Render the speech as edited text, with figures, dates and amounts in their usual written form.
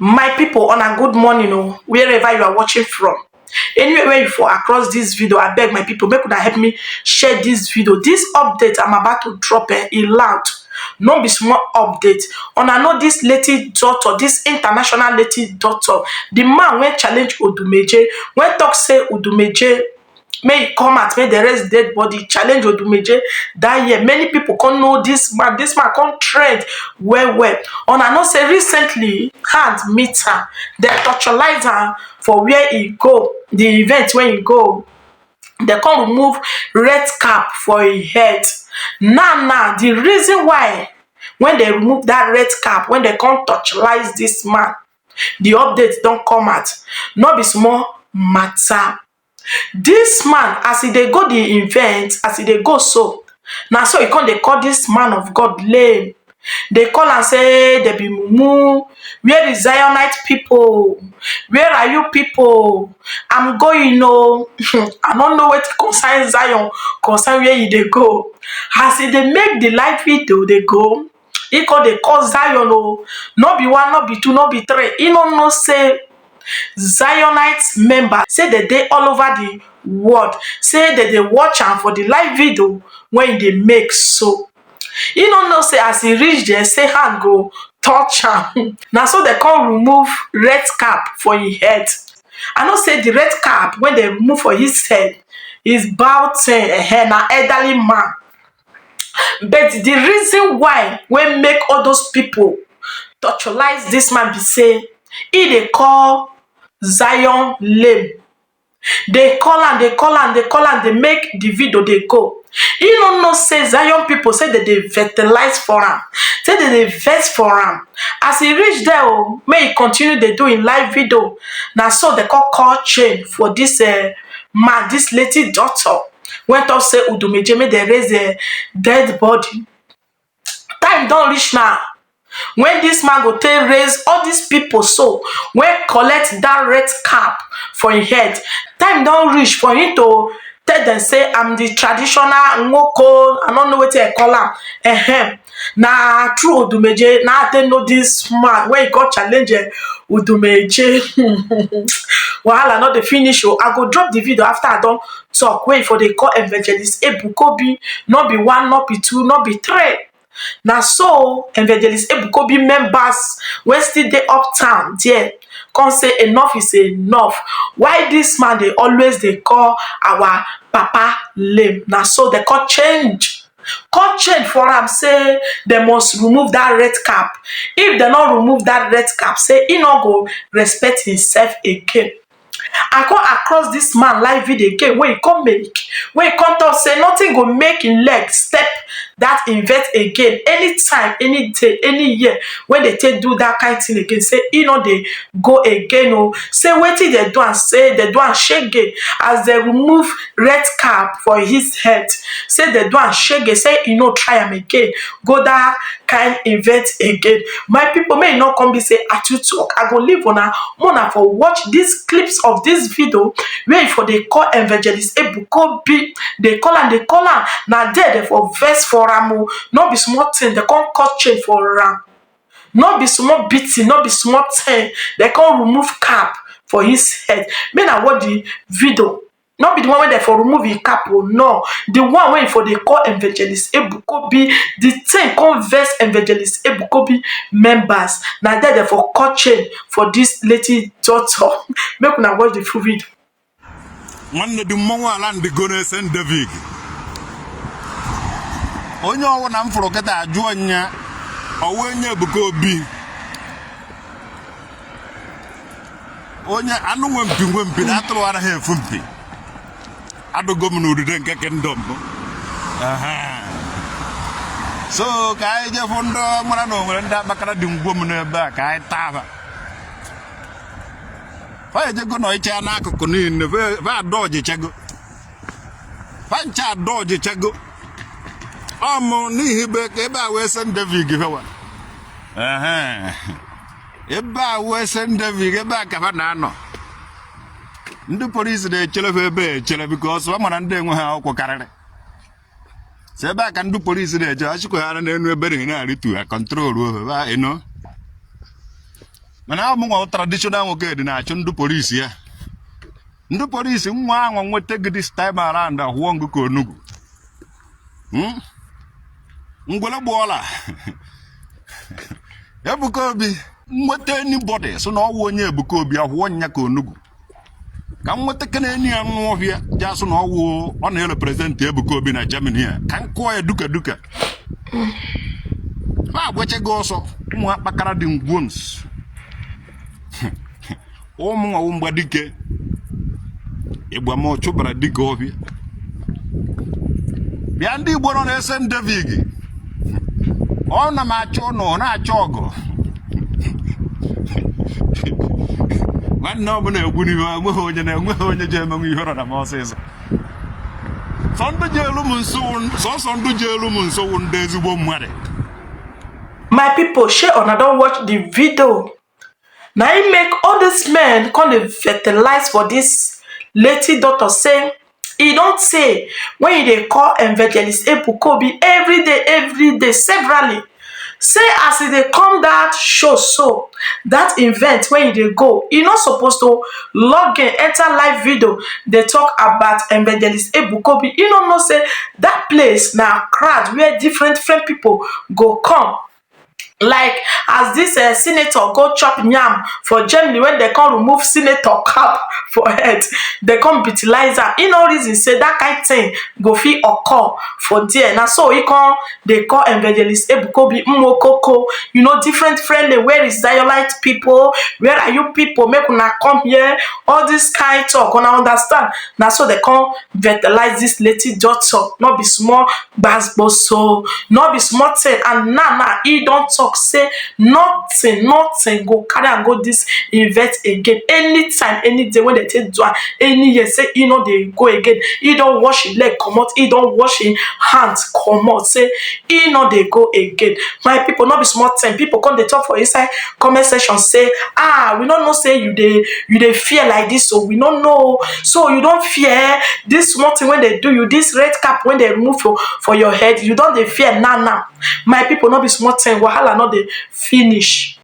My people, on a good morning, oh, wherever you are watching from. Anywhere where you for across this video, I beg my people, make una help me share this video. This update I'm about to drop in loud. No be small update. On I know this lady doctor, this international lady doctor, the man when challenge Odumeje, when talk say Odumeje may he come out, may the rest dead body challenge Odumeje that year. Many people can't know this man. This man can't trend well. On I know say recently hand meet her, they torturalize her for where he go, the event when he go. They can't remove red cap for his head. Now, the reason why when they remove that red cap, when they can't torturalize this man, the updates don't come out. No be small matter. This man, as he dey go the event, as he dey go so, now so he come dey call this man of God lame. They call and say they be mumu. Where is Zionite people? Where are you people? I'm going, no. I don't know where to concern Zion, concern where you they go. As they make the live video, they go. He call they call Zion, no. Not be one, not be two, not be three. He don't know say Zionite members say that they all over the world. Say that they watch am for the live video when they make so. You don't know say as he reach there, say hand go touch am. Now so they can't remove red cap for his head. I know say the red cap when they remove for his head is about an elderly man. But the reason why when make all those people torturalize this man be say he they call Zion lame. They call and they make the video they go. You don't know say Zion people say that they fertilize for him. Say that they vex for him. As he reach there, oh, may he continue they do in live video. Now so they call chain for this man, this lady daughter. Went up say Odumeje may they raise a dead body. Time don't reach now. When this man go take raise all these people so when collect that red cap for his head, time don't reach for him to tell them say I'm the traditional ngoko, I don't know what they call him. Now true Odumeje, now they know this man when he got challenge Odumeje. Wahala not the finish. I go drop the video after I don't talk. Wait for the call Evangelist Ebuka Obi, not be one, not be two, not be three. Now so Evangelist Ebuka Obi members when still dey uptown there come say enough is enough. Why this man they always they call our papa lame? Now so they call change. Call change for am say they must remove that red cap. If they not remove that red cap, say he not go respect himself again. I come across this man live video again where he come make, where he come talk say nothing go make him leg step that event again. Anytime, any day, any year when they take do that kind of thing again, say you know they go again. Oh, say wetin they do and say they do and shake it as they remove red cap for his head. Say they do and shake it. Say you know try him again. Go that kind event again. My people may not come be say at you talk. I go leave on a for watch these clips of this video where for they call Evangelist Ebuka Obi, they call and now there they for verse for am. Not be small thing, they can't cut chain for ram. Not be small beating, not be small thing, they can't remove cap for his head. May I watch the video. Not be the one when they for remove his cap, oh no. The one when for they call Evangelist Ebuka Obi, the thing converse Evangelist Ebuka Obi members. Now there they for cut chain for this lady daughter. Make una watch the full video. Man the mongo alan the gonna send the vig. Onyo wana mfroketa ajuanya owenye Ebuka Obi. Onya anu mwempi atro ara he fumpi. Ado gomnu de denke ken dombo. Aha. So kai je fondo marano ngenda bakara dum gomnu ba kai tava. Fa je go no icha na ko ni ne va doje chego. Fa ncha doje chego. Amo ni hibe ke ba wesen David gewa. Aha. Eba wesen David ke ba ka fa na no. The police they chele because one man they ha ko karare. Se ba kan do police they just ko ara na enu ebere na ri to control ba you know. mana mo ngo traditional ngo ke na achụ ndụ polisi ya ndụ polisi nwa anwa nwete gị this time around ahụọ ngụ ka onugwu ngwele gbuola Ebuka Obi nwete anybody so na ọwụ onye Ebuka Obi ahụọ nya ka onugwu ka nwete kene eni anụ ọhịa ja so na ọwụ ọ na-represent Ebuka Obi na Germany ya ka nkụọ ya duka ma gweche gị ọsọ ụmụ akpakara dị ngwons ụmụ nwa mgbadike Igbo ma chụbara dike ọhịa bịa ndị Igbo nọ na-ese David ọ na m achọ nọ na-achọ ọgụ nwanne ọ bụla egwu n'ihe enweghị onye ji emenwe ihe ọrọ na m ọsịsọ sọsọ ndụ ji elu m nso wụ ndị ezigbo mmadụ. My people, share una don watch the video. Now he make all these men come dey fertilize for this lady daughter, say he don't say when they call Evangelist Ebuka Obi every day severally, say as they come that show, so that event when they go, e not supposed to log in enter live video. They talk about Evangelist Ebuka Obi. You don't know say that place now crowd where different people go come. Like as this senator go chop yam for Germany when they come remove senator cap for head, they come utilize am. E no reason say that kind thing go fit occur for there. Now so he come they call Evangelist Ebuka Obi Mmokoko, you know, different friendly. Where is Ziolite people? Where are you people? Make una come here. All this kind talk, una understand? Now so they come fertilize this lady daughter. Not be small so not be small thing. And now he don't talk say nothing go carry and go this event again. Anytime, any day when they take do any year, say he no dey go again. He don't wash his leg come out, he don't wash his hands come out. Say he no dey go again. My people, not be small thing. People come they talk for inside comment section say, we don't know say you dey fear like this, so we don't know. So you don't fear this small thing when they do you, this red cap when they remove for your head, you don't dey fear now. My people, not be small thing. Wahala not dey finish.